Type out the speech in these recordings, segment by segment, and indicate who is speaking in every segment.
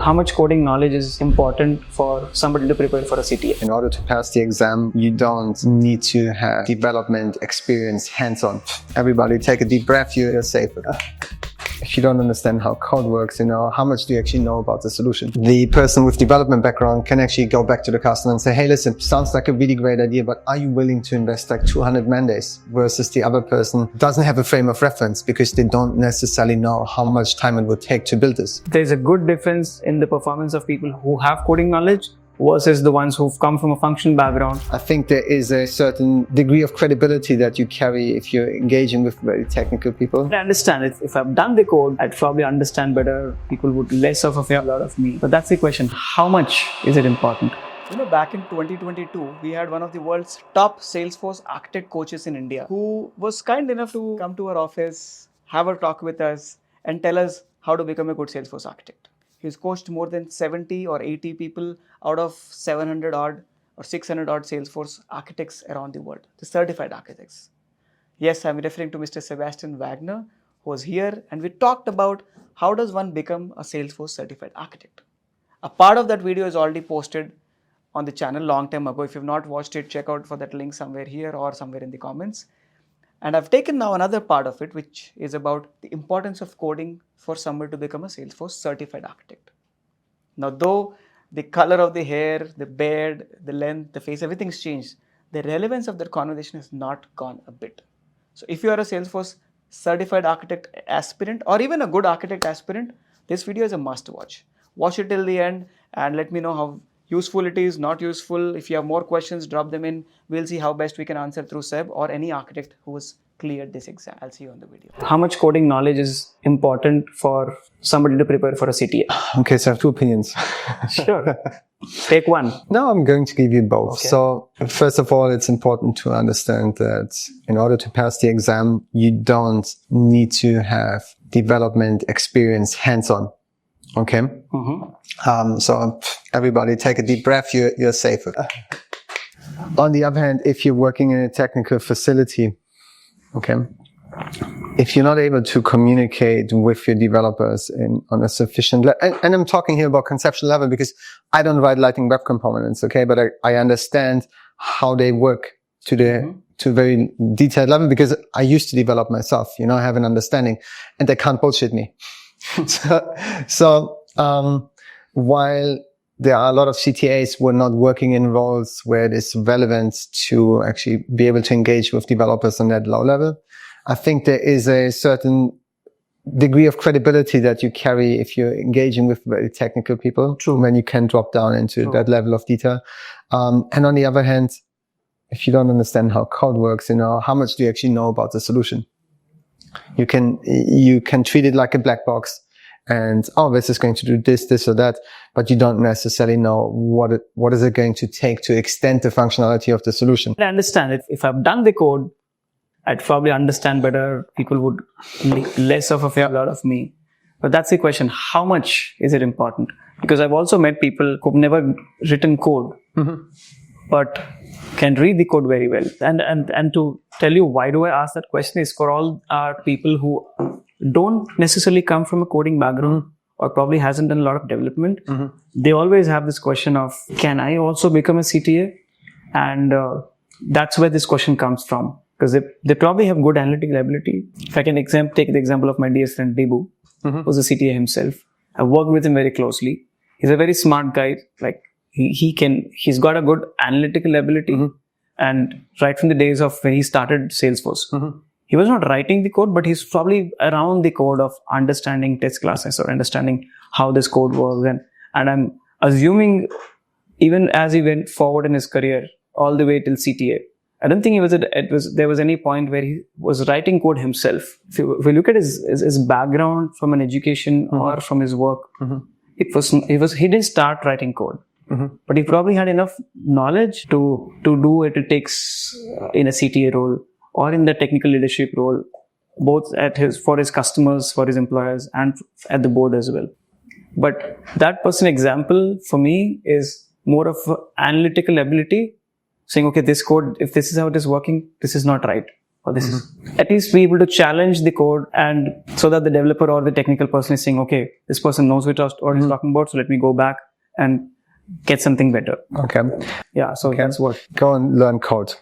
Speaker 1: How much coding knowledge is important for somebody to prepare for a CTA?
Speaker 2: In order to pass the exam, you don't need to have development experience hands-on. Everybody take a deep breath, you're safe. If you don't understand how code works, how much do you actually know about the solution? The person with development background can actually go back to the customer and say, hey, listen, sounds like a really great idea, but are you willing to invest like 200 man days? Versus the other person doesn't have a frame of reference because they don't necessarily know how much time it would take to build this.
Speaker 1: There's a good difference in the performance of people who have coding knowledge versus the ones who've come from a functional background.
Speaker 2: I think there is a certain degree of credibility that you carry if you're engaging with very technical people.
Speaker 1: I understand if I've done the code, I'd probably understand better. People would less of a fear out of me. But that's the question. How much is it important?
Speaker 3: Back in 2022, we had one of the world's top Salesforce architect coaches in India who was kind enough to come to our office, have a talk with us, and tell us how to become a good Salesforce architect. He's coached more than 70 or 80 people out of 700 odd or 600 odd Salesforce architects around the world, the certified architects. Yes, I'm referring to Mr. Sebastian Wagner, who was here, and we talked about how does one become a Salesforce certified architect. A part of that video is already posted on the channel long time ago. If you've not watched it, check out for that link somewhere here or somewhere in the comments. And I've taken now another part of it, which is about the importance of coding for somebody to become a Salesforce certified architect. Now, though the color of the hair, the beard, the length, the face, everything's changed, the relevance of that conversation has not gone a bit. So if you are a Salesforce certified architect aspirant or even a good architect aspirant, this video is a must watch. Watch it till the end and let me know how useful it is, not useful. If you have more questions, drop them in. We'll see how best we can answer through Seb or any architect who has cleared this exam. I'll see you on the video.
Speaker 1: How much coding knowledge is important for somebody to prepare for a CTA?
Speaker 2: Okay, so I have two opinions.
Speaker 1: Sure. Take one.
Speaker 2: No, I'm going to give you both.
Speaker 1: Okay.
Speaker 2: So first of all, it's important to understand that in order to pass the exam, you don't need to have development experience hands-on. Okay. So everybody take a deep breath, you're safe. On the other hand, if you're working in a technical facility, okay, if you're not able to communicate with your developers on a sufficient level, and I'm talking here about conceptual level because I don't write Lightning Web Components, okay, but I understand how they work to a very detailed level because I used to develop myself, I have an understanding and they can't bullshit me. So while there are a lot of CTAs who are not working in roles where it is relevant to actually be able to engage with developers on that low level, I think there is a certain degree of credibility that you carry if you're engaging with very technical people.
Speaker 1: True.
Speaker 2: When you can drop down into that level of detail. And on the other hand, if you don't understand how code works, how much do you actually know about the solution? You can treat it like a black box and, this is going to do this or that, but you don't necessarily know what is it going to take to extend the functionality of the solution.
Speaker 1: I understand if I've done the code, I'd probably understand better. People would less of a fear out of me. But that's the question. How much is it important? Because I've also met people who've never written code, but can read the code very well. And to tell you why do I ask that question is for all our people who don't necessarily come from a coding background or probably hasn't done a lot of development. They always have this question of, can I also become a CTA? And that's where this question comes from. Because they probably have good analytical ability. If I can take the example of my dear friend Debu, who's a CTA himself. I've worked with him very closely. He's a very smart guy. Like he's got a good analytical ability. And right from the days of when he started Salesforce, he was not writing the code, but he's probably around the code of understanding test classes or understanding how this code works. And I'm assuming even as he went forward in his career, all the way till CTA, I don't think there was any point where he was writing code himself. If we look at his background from an education or from his work, he didn't start writing code. But he probably had enough knowledge to do what it takes in a CTA role or in the technical leadership role, both for his customers, for his employers, and at the board as well. But that person example for me is more of analytical ability, saying, okay, this code, if this is how it is working, this is not right. or this is, at least be able to challenge the code, and so that the developer or the technical person is saying, okay, this person knows what he's talking about, so let me go back and get something better.
Speaker 2: Okay.
Speaker 1: Yeah, so that's what.
Speaker 2: Go and learn code.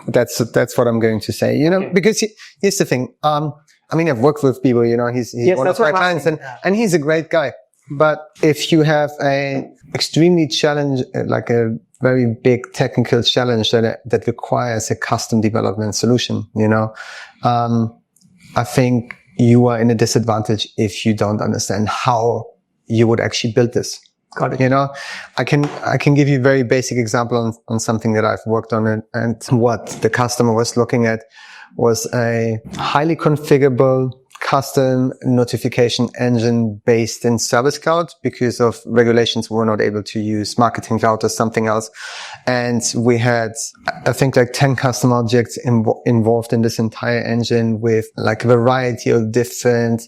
Speaker 2: That's what I'm going to say, because here's the thing. I've worked with people, he's
Speaker 1: Yes,
Speaker 2: one of
Speaker 1: that's
Speaker 2: my
Speaker 1: what I'm
Speaker 2: clients and he's a great guy. But if you have a extremely like a very big technical challenge that requires a custom development solution, I think you are in a disadvantage if you don't understand how you would actually build this.
Speaker 1: Got it.
Speaker 2: I can give you a very basic example on something that I've worked on, and what the customer was looking at was a highly configurable custom notification engine based in Service Cloud. Because of regulations, we were not able to use Marketing Cloud or something else. And we had, I think, like 10 custom objects involved in this entire engine, with like a variety of different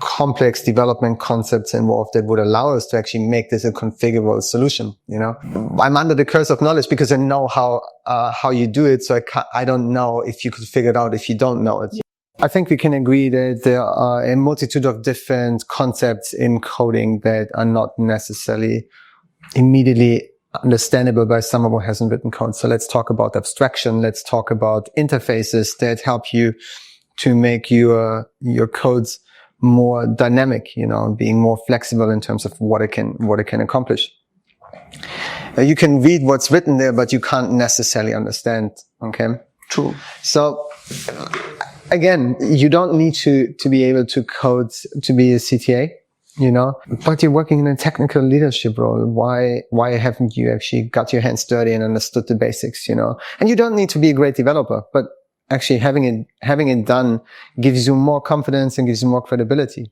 Speaker 2: complex development concepts involved that would allow us to actually make this a configurable solution. I'm under the curse of knowledge because I know how you do it. So I don't know if you could figure it out if you don't know it. I think we can agree that there are a multitude of different concepts in coding that are not necessarily immediately understandable by someone who hasn't written code. So let's talk about abstraction. Let's talk about interfaces that help you to make your codes more dynamic, being more flexible in terms of what it can accomplish. You can read what's written there, but you can't necessarily understand. Okay.
Speaker 1: True.
Speaker 2: So again, you don't need to be able to code to be a CTA, but you're working in a technical leadership role. Why haven't you actually got your hands dirty and understood the basics, And you don't need to be a great developer, but actually having it done gives you more confidence and gives you more credibility.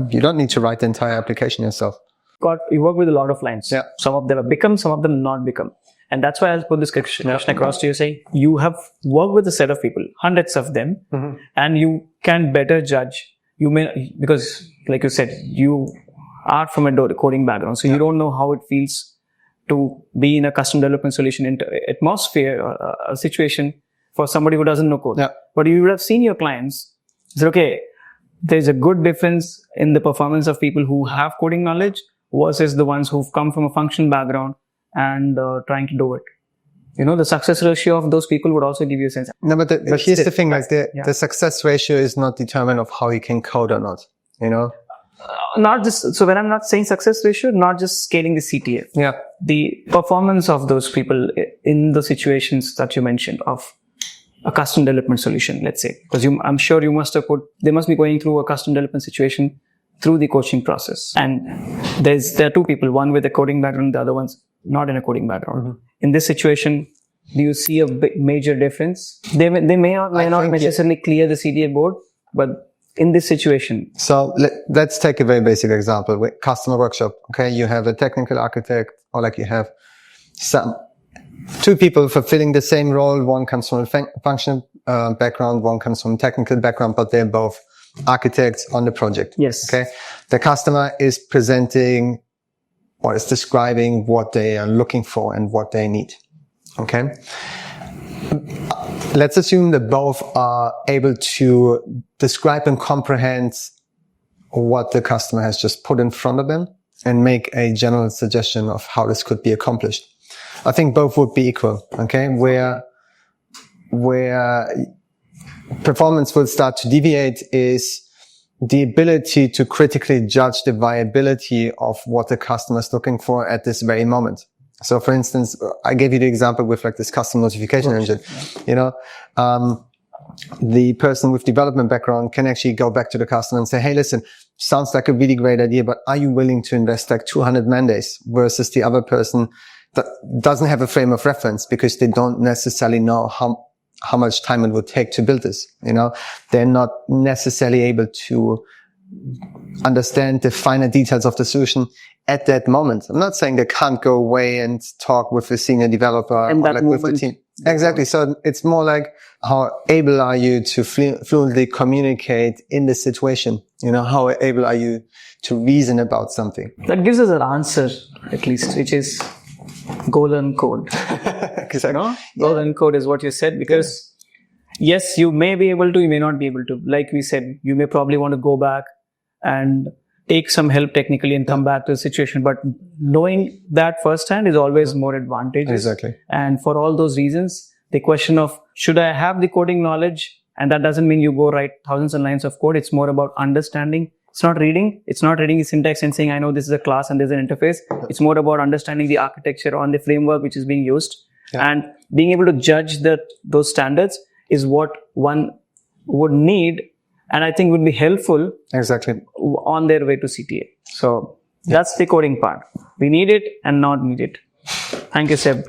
Speaker 2: You don't need to write the entire application yourself.
Speaker 1: You work with a lot of clients.
Speaker 2: Yeah.
Speaker 1: Some of them have become, some of them not become. And that's why I'll put this question across to you, saying you have worked with a set of people, hundreds of them, and you can better judge. You may, because like you said, you are from a coding background, so you don't know how it feels to be in a custom development solution atmosphere or a situation for somebody who doesn't know code.
Speaker 2: Yeah.
Speaker 1: But you would have seen your clients say, okay, there's a good difference in the performance of people who have coding knowledge versus the ones who've come from a functional background and trying to do it. The success ratio of those people would also give you a sense.
Speaker 2: No, but here's the thing, like the success ratio is not determined of how you can code or not,
Speaker 1: Not just, so when I'm not saying success ratio, not just scaling the CTA.
Speaker 2: Yeah.
Speaker 1: The performance of those people in the situations that you mentioned of a custom development solution, let's say, because I'm sure they must be going through a custom development situation through the coaching process. And there are two people, one with a coding background, the other one's not in a coding background. In this situation, do you see a major difference? They may or may not necessarily clear the CDA board, but in this situation.
Speaker 2: So let's take a very basic example with customer workshop. Okay. You have a technical architect, or like you have two people fulfilling the same role. One comes from a functional background, one comes from a technical background, but they're both architects on the project.
Speaker 1: Yes.
Speaker 2: Okay. The customer is presenting or is describing what they are looking for and what they need. Okay. Let's assume that both are able to describe and comprehend what the customer has just put in front of them and make a general suggestion of how this could be accomplished. I think both would be equal. Okay. Where performance will start to deviate is the ability to critically judge the viability of what the customer is looking for at this very moment. So for instance, I gave you the example with like this custom notification engine, the person with development background can actually go back to the customer and say, hey, listen, sounds like a really great idea, but are you willing to invest like 200 man days versus the other person that doesn't have a frame of reference because they don't necessarily know how much time it would take to build this. They're not necessarily able to understand the finer details of the solution at that moment. I'm not saying they can't go away and talk with a senior developer
Speaker 1: and
Speaker 2: or like with the team. Exactly. So it's more like, how able are you to fluently communicate in the situation? How able are you to reason about something?
Speaker 1: That gives us an answer, at least, which is go learn code.
Speaker 2: Exactly.
Speaker 1: Go learn code is what you said, because Yes, you may be able to, you may not be able to. Like we said, you may probably want to go back and take some help technically and come back to the situation. But knowing that firsthand is always more advantageous.
Speaker 2: Exactly.
Speaker 1: And for all those reasons, the question of should I have the coding knowledge? And that doesn't mean you go write thousands of lines of code. It's more about understanding. It's not reading. It's not reading the syntax and saying, I know this is a class and there's an interface. It's more about understanding the architecture on the framework which is being used.
Speaker 2: Yeah.
Speaker 1: And being able to judge those standards is what one would need, and I think would be helpful
Speaker 2: Exactly.
Speaker 1: on their way to CTA. So that's the coding part. We need it and not need it. Thank you, Seb.